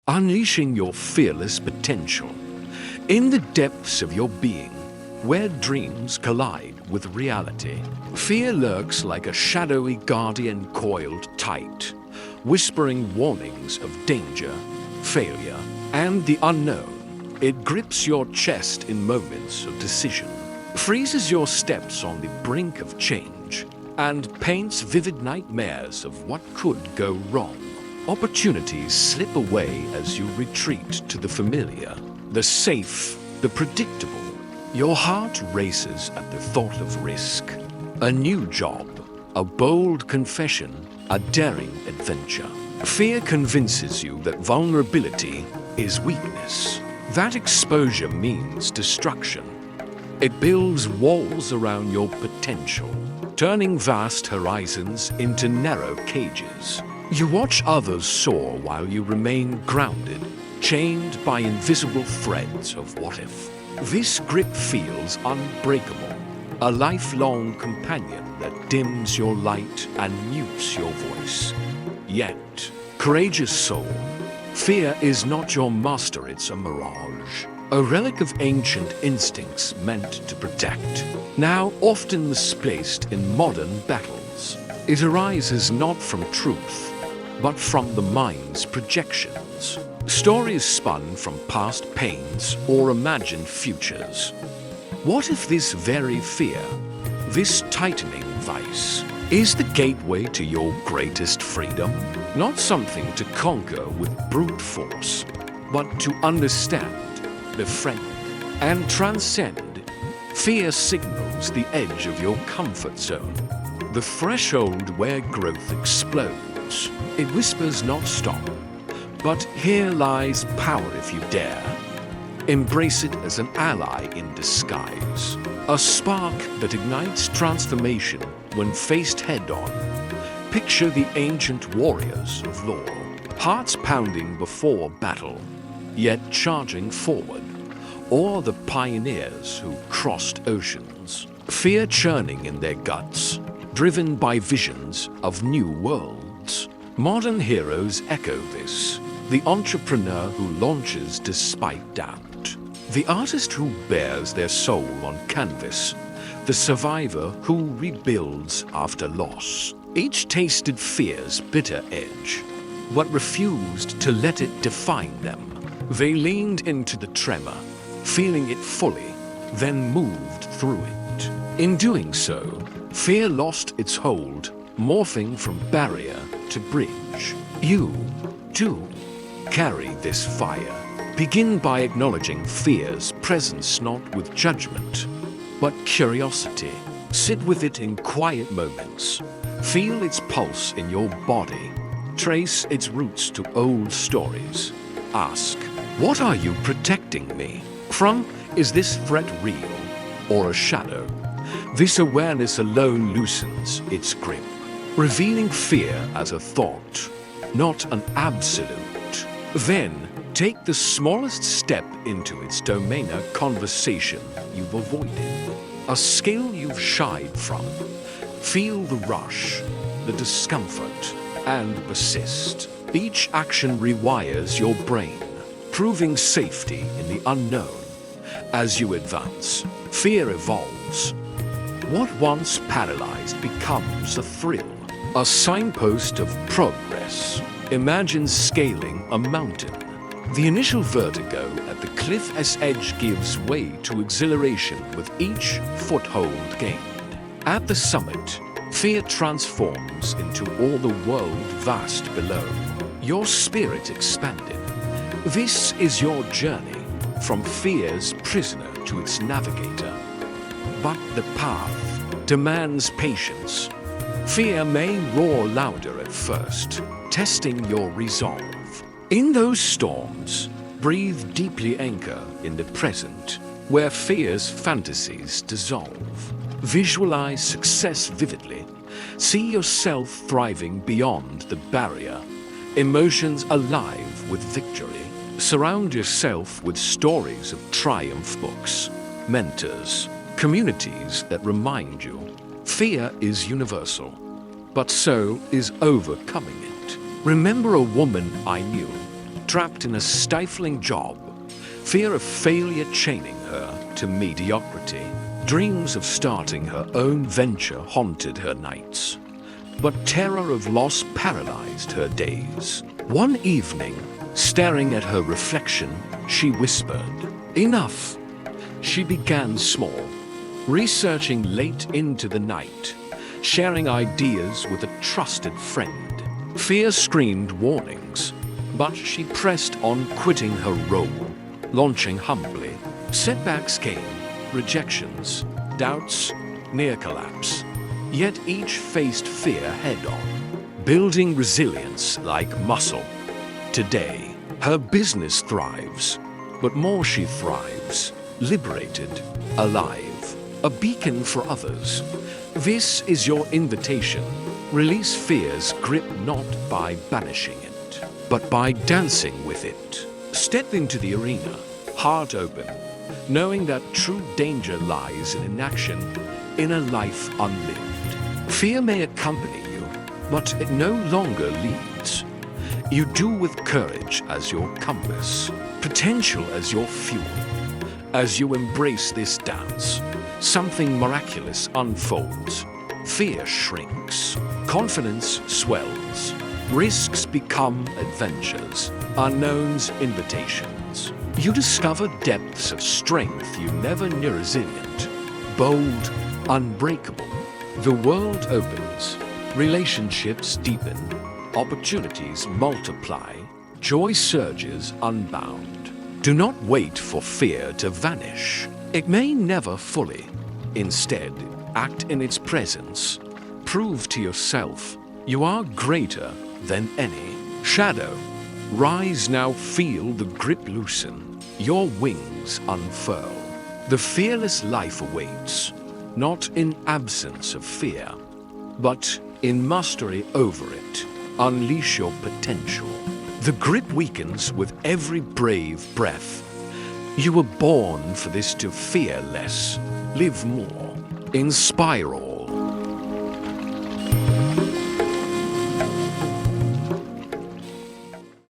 unleashing your fearless potential. In the depths of your being, where dreams collide with reality, fear lurks like a shadowy guardian coiled tight, whispering warnings of danger, failure, and the unknown. It grips your chest in moments of decision, freezes your steps on the brink of change, and paints vivid nightmares of what could go wrong. Opportunities slip away as you retreat to the familiar, the safe, the predictable. Your heart races at the thought of risk. A new job, a bold confession, a daring adventure. Fear convinces you that vulnerability is weakness. That exposure means destruction. It builds walls around your potential, turning vast horizons into narrow cages. You watch others soar while you remain grounded, chained by invisible threads of what if. This grip feels unbreakable, a lifelong companion that dims your light and mutes your voice. Yet, courageous soul, fear is not your master, it's a mirage. A relic of ancient instincts meant to protect, now often misplaced in modern battles. It arises not from truth, but from the mind's projections. Stories spun from past pains or imagined futures. What if this very fear, this tightening vice, is the gateway to your greatest freedom? Not something to conquer with brute force, but to understand, befriend, and transcend. Fear signals the edge of your comfort zone, the threshold where growth explodes. It whispers not stop, but here lies power if you dare. Embrace it as an ally in disguise, a spark that ignites transformation when faced head-on. Picture the ancient warriors of lore, hearts pounding before battle, yet charging forward, or the pioneers who crossed oceans, fear churning in their guts, driven by visions of new worlds. Modern heroes echo this. The entrepreneur who launches despite doubt. The artist who bears their soul on canvas. The survivor who rebuilds after loss. Each tasted fear's bitter edge, but refused to let it define them. They leaned into the tremor, feeling it fully, then moved through it. In doing so, fear lost its hold, morphing from barrier to bridge. You, too, carry this fire. Begin by acknowledging fear's presence not with judgment, but curiosity. Sit with it in quiet moments. Feel its pulse in your body. Trace its roots to old stories. Ask, what are you protecting me from? Is this threat real or a shadow? This awareness alone loosens its grip, revealing fear as a thought, not an absolute. Then, take the smallest step into its domain, a conversation you've avoided, a skill you've shied from. Feel the rush, the discomfort, and persist. Each action rewires your brain, proving safety in the unknown. As you advance, fear evolves. What once paralyzed becomes a thrill, a signpost of progress. Imagine scaling a mountain. The initial vertigo at the cliff's edge gives way to exhilaration with each foothold gained. At the summit, fear transforms into all the world vast below. Your spirit expanded. This is your journey, from fear's prisoner to its navigator. But the path demands patience. Fear may roar louder at first, testing your resolve. In those storms, breathe deeply, anchor in the present, where fear's fantasies dissolve. Visualize success vividly. See yourself thriving beyond the barrier, emotions alive with victory. Surround yourself with stories of triumph, books, mentors, communities that remind you fear is universal, but so is overcoming it. Remember a woman I knew, trapped in a stifling job, fear of failure chaining her to mediocrity. Dreams of starting her own venture haunted her nights, but terror of loss paralyzed her days. One evening, staring at her reflection, she whispered, "Enough." She began small, researching late into the night, sharing ideas with a trusted friend. Fear screamed warnings, but she pressed on, quitting her role, launching humbly. Setbacks came, rejections, doubts, near collapse. Yet each faced fear head-on, building resilience like muscle. Today, her business thrives, but more, she thrives, liberated, alive, a beacon for others. This is your invitation. Release fear's grip, not by banishing it, but by dancing with it. Step into the arena, heart open, knowing that true danger lies in inaction, in a life unlived. Fear may accompany you, but it no longer leads. You do with courage as your compass, potential as your fuel. As you embrace this dance, something miraculous unfolds. Fear shrinks, confidence swells, risks become adventures, unknowns invitations. You discover depths of strength you never knew. Resilient, bold, unbreakable. The world opens, relationships deepen, opportunities multiply, joy surges unbound. Do not wait for fear to vanish. It may never fully. Instead, act in its presence. Prove to yourself you are greater than any. Shadow, rise now, feel the grip loosen. Your wings unfurl. The fearless life awaits, not in absence of fear, but in mastery over it. Unleash your potential. The grip weakens with every brave breath. You were born for this, to fear less, live more, inspire all.